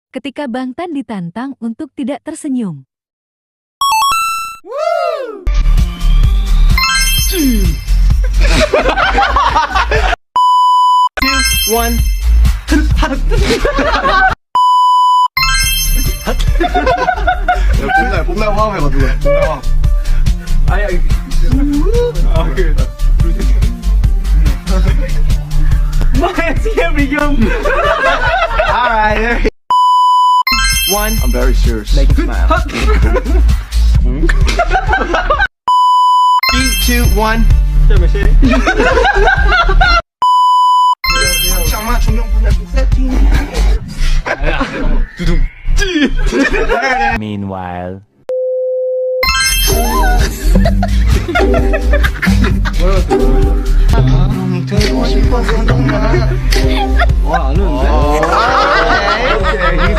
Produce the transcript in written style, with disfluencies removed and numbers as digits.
ketika Bang Tan ditantang untuk tidak tersenyum. One. 봄날 화음 해봐 누가. 봄날 화음. 아니 그 My 지금 Alright. One. I'm very serious. Make it smile. 3, 2, 1. 这没事。 장마 조명불에 세팅. 두둥. Meanwhile. 되고 싶어서 정말. 와, 안 오는데? 오케이.